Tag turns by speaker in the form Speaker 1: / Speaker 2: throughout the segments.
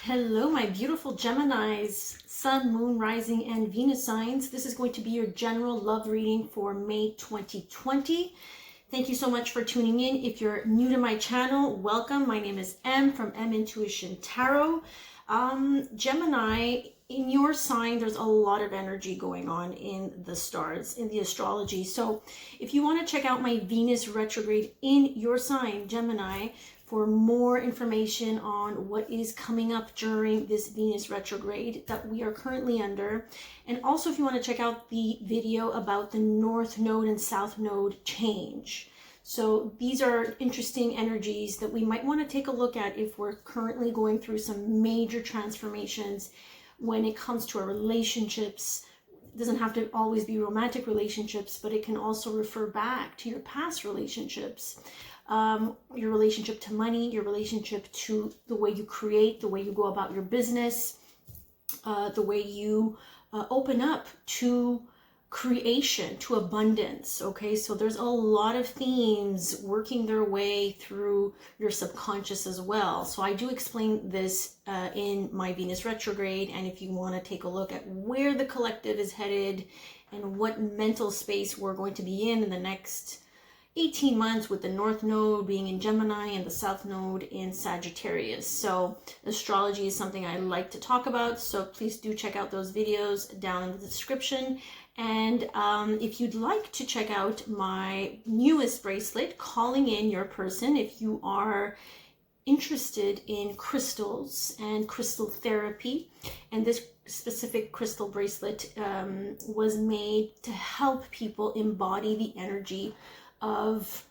Speaker 1: Hello, my beautiful Geminis, Sun, Moon, Rising, and Venus signs. This is going to be your general love reading for May 2020. Thank you so much for tuning in. If you're new to my channel, welcome. My name is M from M Intuition Tarot. Gemini, in your sign, there's a lot of energy going on in the stars, in the astrology. So if you want to check out my Venus retrograde in your sign, Gemini, for more information on what is coming up during this Venus retrograde that we are currently under. And also if you want to check out the video about the North Node and South Node change. So these are interesting energies that we might want to take a look at if we're currently going through some major transformations when it comes to our relationships. It doesn't have to always be romantic relationships, but it can also refer back to your past relationships. Your relationship to money, your relationship to the way you create, the way you go about your business, the way you open up to creation, to abundance. Okay, so there's a lot of themes working their way through your subconscious as well. So I do explain this in my Venus retrograde, and if you want to take a look at where the collective is headed and what mental space we're going to be in the next 18 months, with the North Node being in Gemini and the South Node in Sagittarius. So astrology is something I like to talk about, so please do check out those videos down in the description. And if you'd like to check out my newest bracelet, Calling In Your Person, if you are interested in crystals and crystal therapy, and this specific crystal bracelet was made to help people embody the energy of,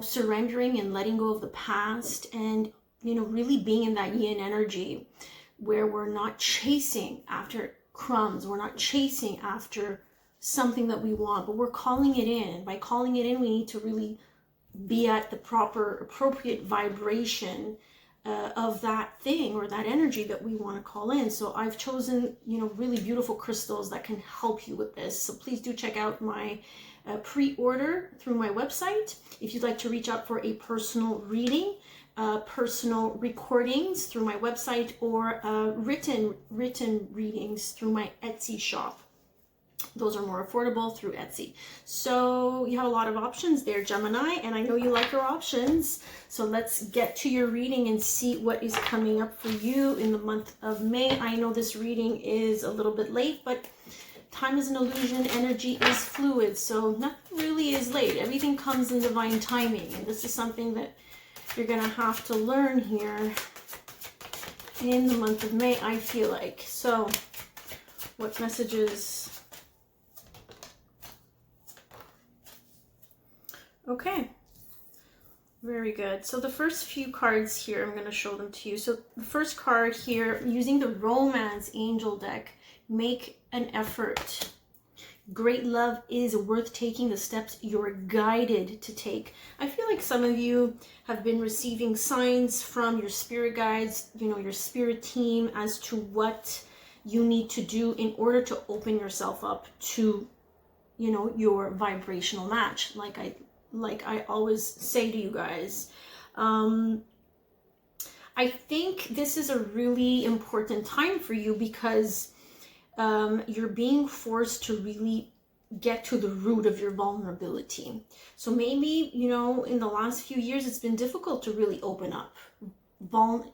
Speaker 1: surrendering and letting go of the past, and, really being in that yin energy where we're not chasing after crumbs, we're not chasing after something that we want, but we're calling it in. By calling it in, we need to really be at the proper, appropriate vibration of that thing or that energy that we want to call in. So I've chosen, really beautiful crystals that can help you with this. So please do check out my pre-order through my website. If you'd like to reach out for a personal reading, personal recordings through my website, or written readings through my Etsy shop. Those are more affordable through Etsy. So you have a lot of options there, Gemini, and I know you like your options. So let's get to your reading and see what is coming up for you in the month of May. I know this reading is a little bit late, but time is an illusion, energy is fluid, so nothing really is late. Everything comes in divine timing, and this is something that you're going to have to learn here in the month of May, I feel like. So what messages? Okay, very good. So the first few cards here, I'm going to show them to you. So the first card here, using the Romance Angel deck, make an effort. Great love is worth taking the steps you're guided to take. I feel like some of you have been receiving signs from your spirit guides, your spirit team, as to what you need to do in order to open yourself up to, your vibrational match. Like I always say to you guys, I think this is a really important time for you because you're being forced to really get to the root of your vulnerability. So maybe, in the last few years, it's been difficult to really open up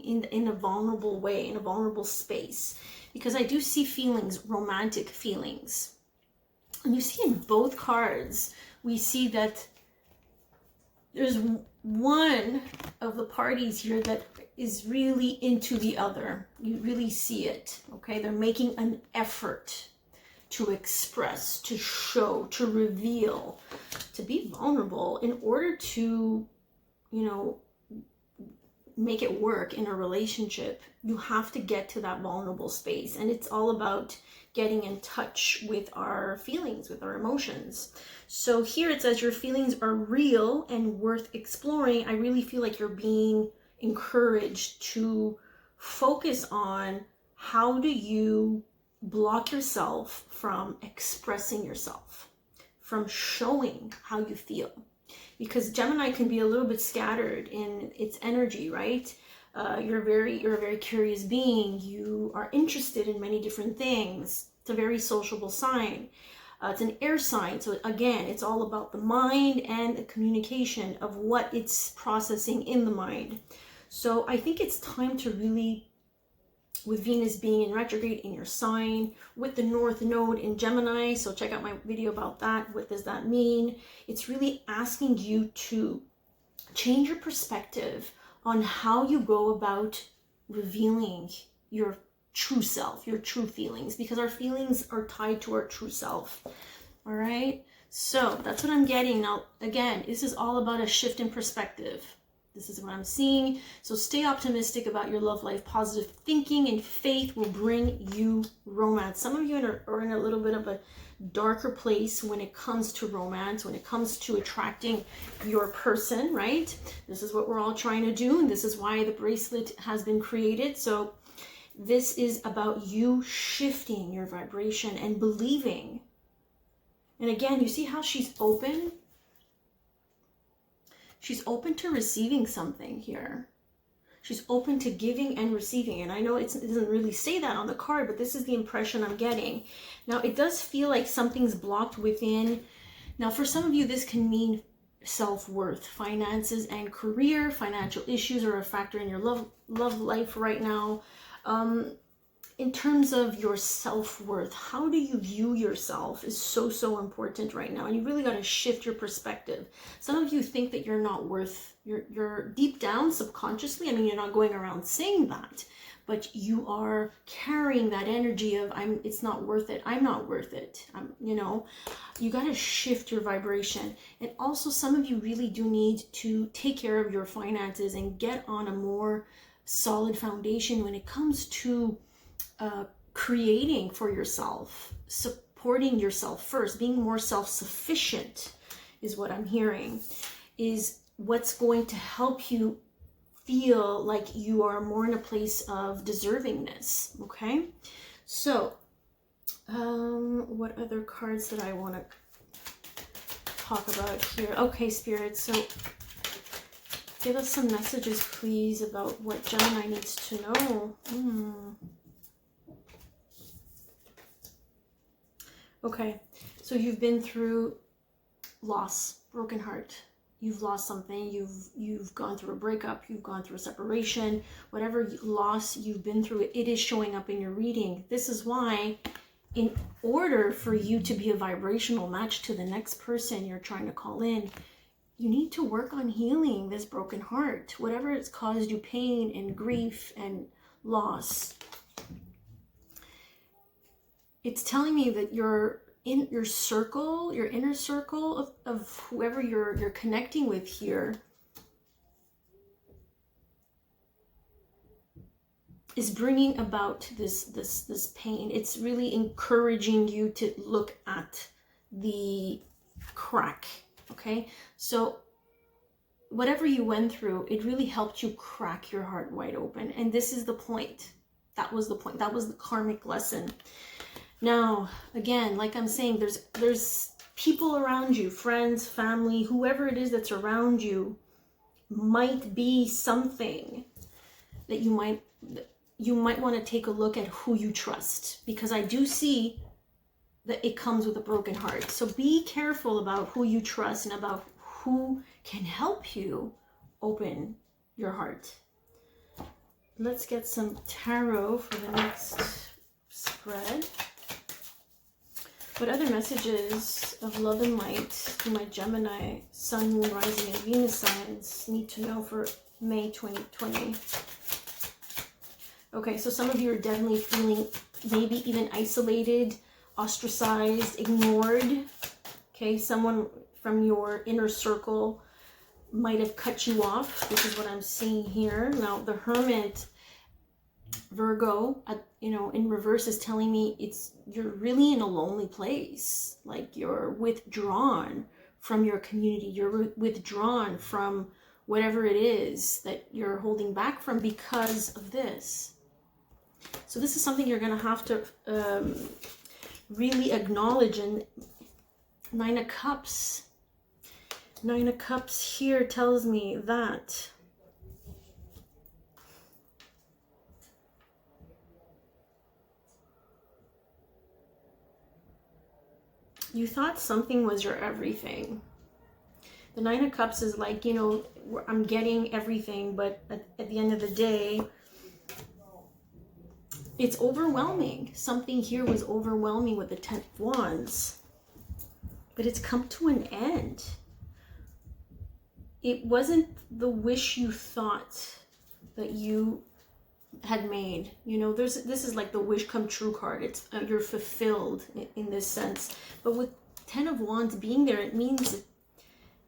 Speaker 1: in a vulnerable way, in a vulnerable space, because I do see feelings, romantic feelings. And you see in both cards, we see that there's one of the parties here that is really into the other. You really see it, okay? They're making an effort to express, to show, to reveal, to be vulnerable in order to, make it work in a relationship. You have to get to that vulnerable space, and it's all about getting in touch with our feelings, with our emotions. So here it says your feelings are real and worth exploring. I really feel like you're being encouraged to focus on how do you block yourself from expressing yourself, from showing how you feel. Because Gemini can be a little bit scattered in its energy, right? You're a very curious being. You are interested in many different things. It's a very sociable sign. It's an air sign. So again, it's all about the mind and the communication of what it's processing in the mind. So I think it's time to really, with Venus being in retrograde in your sign, with the North Node in Gemini, so check out my video about that. What does that mean? It's really asking you to change your perspective on how you go about revealing your true self, your true feelings, because our feelings are tied to our true self. All right, so that's what I'm getting. Now, again, this is all about a shift in perspective. This is what I'm seeing. So stay optimistic about your love life. Positive thinking and faith will bring you romance. Some of you are in a little bit of a darker place when it comes to romance, when it comes to attracting your person, right? This is what we're all trying to do, and this is why the bracelet has been created. So this is about you shifting your vibration and believing. And again, you see how she's open? She's open to receiving something here. She's open to giving and receiving. And I know it doesn't really say that on the card, but this is the impression I'm getting. Now, it does feel like something's blocked within. Now, for some of you, this can mean self-worth, finances and career. Financial issues are a factor in your love life right now. In terms of your self-worth, how do you view yourself is so important right now. And you really got to shift your perspective. Some of you think that you're not worth, you're deep down subconsciously, I mean, you're not going around saying that, but you are carrying that energy of it's not worth it. I'm not worth it. You know, you got to shift your vibration. And also some of you really do need to take care of your finances and get on a more solid foundation when it comes to creating for yourself, supporting yourself first, being more self-sufficient is what I'm hearing, is what's going to help you feel like you are more in a place of deservingness. Okay, so what other cards that I want to talk about here? Okay, Spirit, so give us some messages, please, about what Gemini needs to know. Okay, so you've been through loss, broken heart. You've lost something. You've gone through a breakup. You've gone through a separation. Whatever loss you've been through, it is showing up in your reading. This is why, in order for you to be a vibrational match to the next person you're trying to call in, you need to work on healing this broken heart. Whatever has caused you pain and grief and loss. It's telling me that you're in your circle, your inner circle of whoever you're connecting with here is bringing about this pain. It's really encouraging you to look at the crack, okay? So whatever you went through, it really helped you crack your heart wide open. And this is the point. That was the point. That was the karmic lesson. Now, again, like I'm saying, there's people around you, friends, family, whoever it is that's around you might be something that you might want to take a look at who you trust, because I do see that it comes with a broken heart. So be careful about who you trust and about who can help you open your heart. Let's get some tarot for the next spread. What other messages of love and light do my Gemini, Sun, Moon, Rising, and Venus signs need to know for May 2020? Okay, so some of you are definitely feeling maybe even isolated, ostracized, ignored. Okay, someone from your inner circle might have cut you off. This is what I'm seeing here. Now, the Hermit, Virgo, in reverse is telling me you're really in a lonely place. Like you're withdrawn from your community. You're withdrawn from whatever it is that you're holding back from because of this. So this is something you're going to have to really acknowledge. And Nine of Cups. Nine of Cups here tells me that You thought something was your everything. The Nine of Cups is like, you know, I'm getting everything, but at the end of the day, it's overwhelming. Something here was overwhelming with the Ten of Wands. But it's come to an end. It wasn't the wish you thought that you had made. You know, this is like the wish come true card. It's you're fulfilled in this sense. But with Ten of Wands being there, it means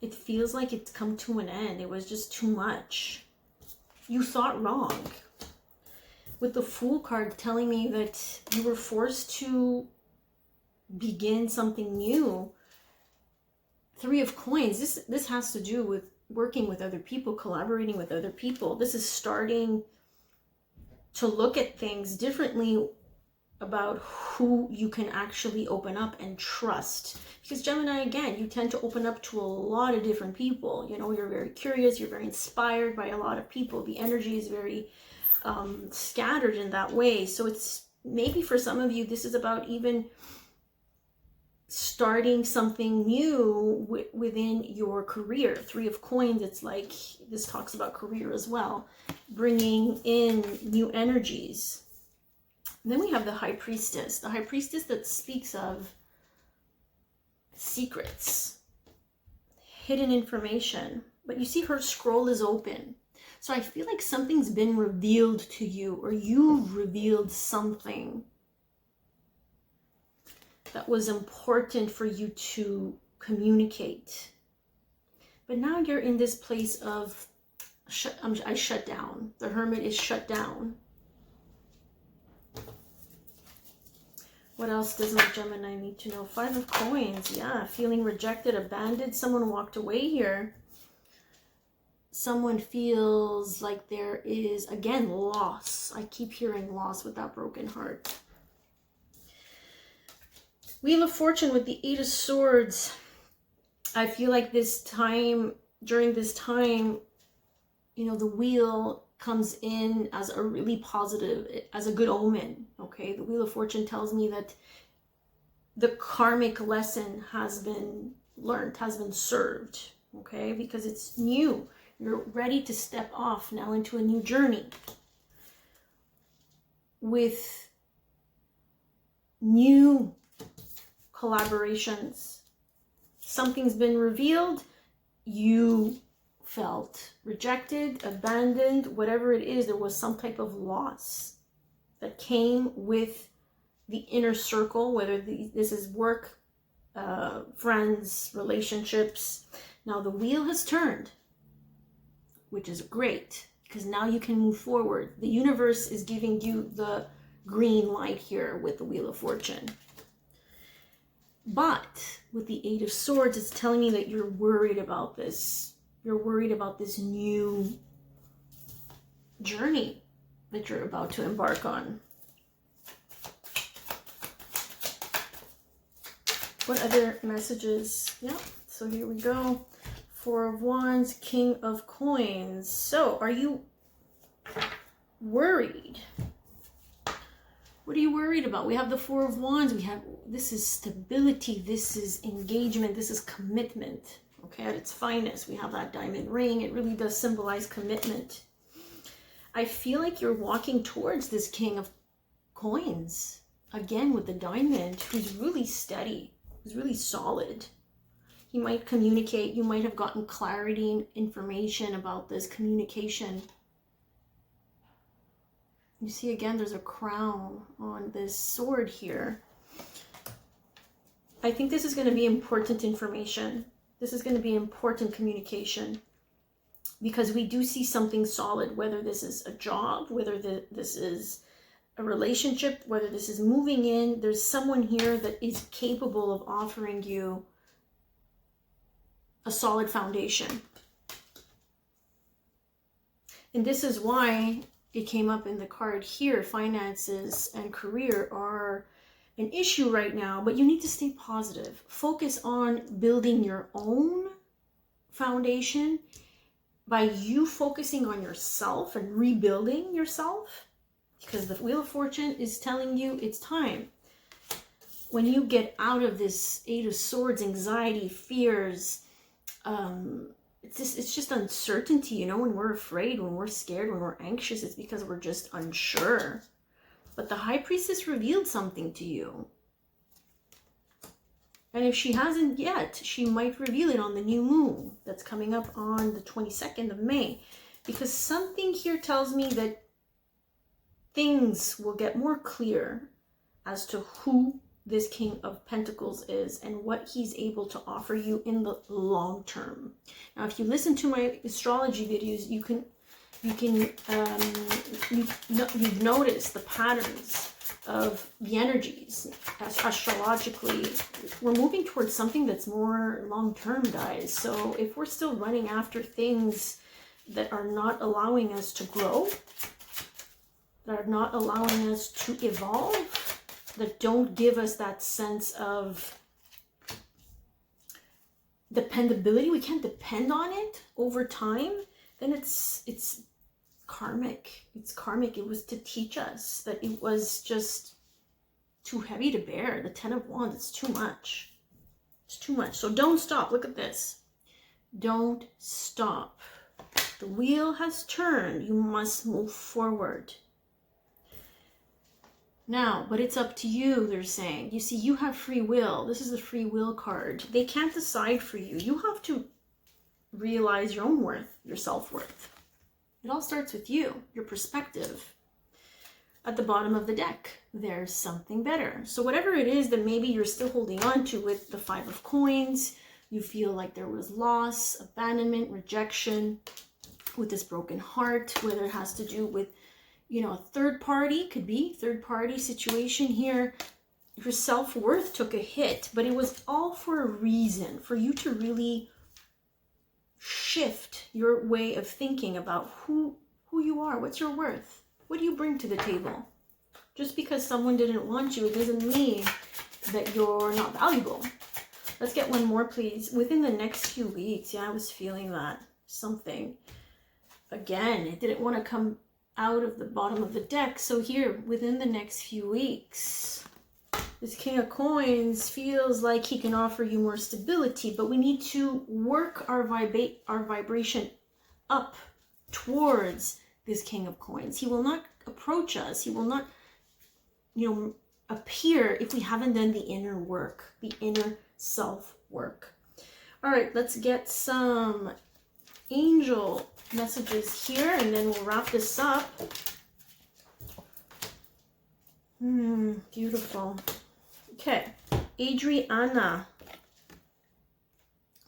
Speaker 1: it feels like it's come to an end. It was just too much. You thought wrong. With the Fool card telling me that you were forced to begin something new. Three of Coins, this has to do with working with other people, collaborating with other people. This is starting to look at things differently about who you can actually open up and trust. Because Gemini, again, you tend to open up to a lot of different people. You know, you're very curious, you're very inspired by a lot of people. The energy is very scattered in that way. So it's maybe for some of you, this is about even starting something new within your career. Three of Coins, it's like, this talks about career as well. Bringing in new energies. And then we have the High Priestess. The High Priestess that speaks of secrets, hidden information. But you see her scroll is open. So I feel like something's been revealed to you, or you've revealed something that was important for you to communicate. But now you're in this place of, I shut down. The Hermit is shut down. What else does my Gemini need to know? Five of Coins, yeah, feeling rejected, abandoned. Someone walked away here. Someone feels like there is, again, loss. I keep hearing loss with that broken heart. Wheel of Fortune with the Eight of Swords. I feel like this time, during this time, you know, the wheel comes in as a really positive, as a good omen, okay? The Wheel of Fortune tells me that the karmic lesson has been learned, has been served, okay? Because it's new. You're ready to step off now into a new journey with new collaborations. Something's been revealed. You felt rejected, abandoned, whatever it is. There was some type of loss that came with the inner circle, whether this is work, friends, relationships. Now the wheel has turned, which is great, because now you can move forward. The universe is giving you the green light here with the Wheel of Fortune. But with the Eight of Swords, it's telling me that you're worried about this. You're worried about this new journey that you're about to embark on. What other messages? Yeah, so here we go. Four of Wands, King of Coins. So, are you worried? What are you worried about? We have the Four of Wands. We have, this is stability. This is engagement. This is commitment. Okay, at its finest. We have that diamond ring. It really does symbolize commitment. I feel like you're walking towards this King of Coins. Again, with the diamond, who's really steady, who's really solid. He might communicate. You might have gotten clarity and information about this communication. You see, again, there's a crown on this sword here. I think this is going to be important information. This is going to be important communication, because we do see something solid, whether this is a job, whether this is a relationship, whether this is moving in. There's someone here that is capable of offering you a solid foundation. And this is why it came up in the card here. Finances and career are an issue right now, but you need to stay positive. Focus on building your own foundation by you focusing on yourself and rebuilding yourself, because the Wheel of Fortune is telling you it's time. when you get out of this Eight of Swords, anxiety, fears, it's just uncertainty, you know, when we're afraid, when we're scared, when we're anxious, it's because we're just unsure. But the High Priestess revealed something to you. And if she hasn't yet, she might reveal it on the new moon that's coming up on the 22nd of May. Because something here tells me that things will get more clear as to who this King of Pentacles is and what he's able to offer you in the long term. Now, if you listen to my astrology videos, you've noticed the patterns of the energies astrologically. We're moving towards something that's more long term, guys. So if we're still running after things that are not allowing us to grow, that are not allowing us to evolve, that don't give us that sense of dependability, we can't depend on it over time, then it's karmic. It's karmic. It was to teach us that it was just too heavy to bear. The Ten of Wands, it's too much. It's too much. So don't stop. Look at this. Don't stop. The wheel has turned. You must move forward. Now, but it's up to you, they're saying. You see, you have free will. This is the free will card. They can't decide for you. You have to realize your own worth, your self-worth. It all starts with you, your perspective. At the bottom of the deck, there's something better. So whatever it is that maybe you're still holding on to with the Five of Coins, you feel like there was loss, abandonment, rejection, with this broken heart, whether it has to do with, you know, a third party, could be third party situation here. Your self-worth took a hit, but it was all for a reason, for you to really shift your way of thinking about who you are, what's your worth, what do you bring to the table. Just because someone didn't want you, it doesn't mean that you're not valuable. Let's get one more, please. Within the next few weeks, yeah, I was feeling that something. Again, it didn't want to come out of the bottom of the deck. So here, within the next few weeks, this King of Coins feels like he can offer you more stability, but we need to work our vibration up towards this King of Coins. He will not approach us. He will not, you know, appear if we haven't done the inner work, the inner self work. All right, let's get some angel messages here, and then we'll wrap this up. Beautiful. Okay, Adriana.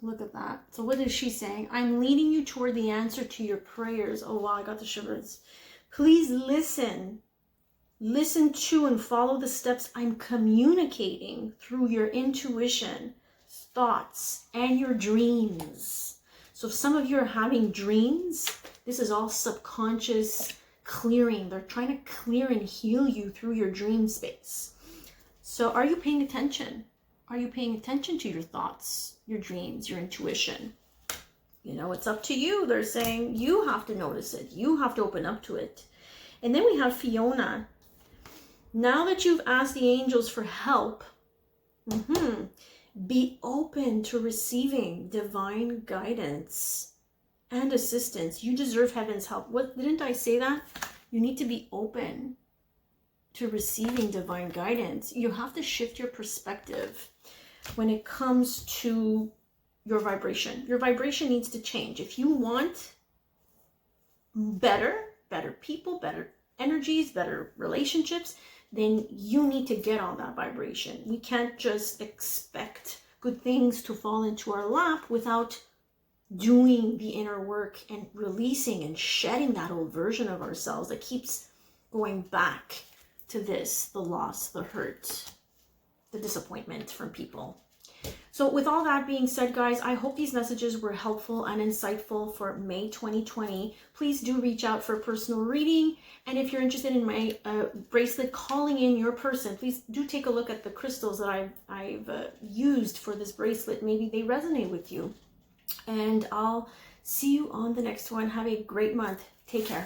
Speaker 1: Look at that. So what is she saying? I'm leading you toward the answer to your prayers. Oh wow, I got the shivers. Please listen. Listen to and follow the steps I'm communicating through your intuition, thoughts, and your dreams. So if some of you are having dreams, this is all subconscious clearing. They're trying to clear and heal you through your dream space. So are you paying attention? Are you paying attention to your thoughts, your dreams, your intuition? You know, it's up to you. They're saying you have to notice it. You have to open up to it. And then we have Fiona. Now that you've asked the angels for help, be open to receiving divine guidance and assistance. You deserve heaven's help. What, didn't I say that? You need to be open to receiving divine guidance. You have to shift your perspective when it comes to your vibration. Your vibration needs to change. If you want better people, better energies, better relationships, then you need to get on that vibration. We can't just expect good things to fall into our lap without doing the inner work and releasing and shedding that old version of ourselves that keeps going back to this, the loss, the hurt, the disappointment from people. So with all that being said, guys, I hope these messages were helpful and insightful for May 2020. Please do reach out for a personal reading. And if you're interested in my bracelet, calling in your person, please do take a look at the crystals that I've used for this bracelet. Maybe they resonate with you. And I'll see you on the next one. Have a great month. Take care.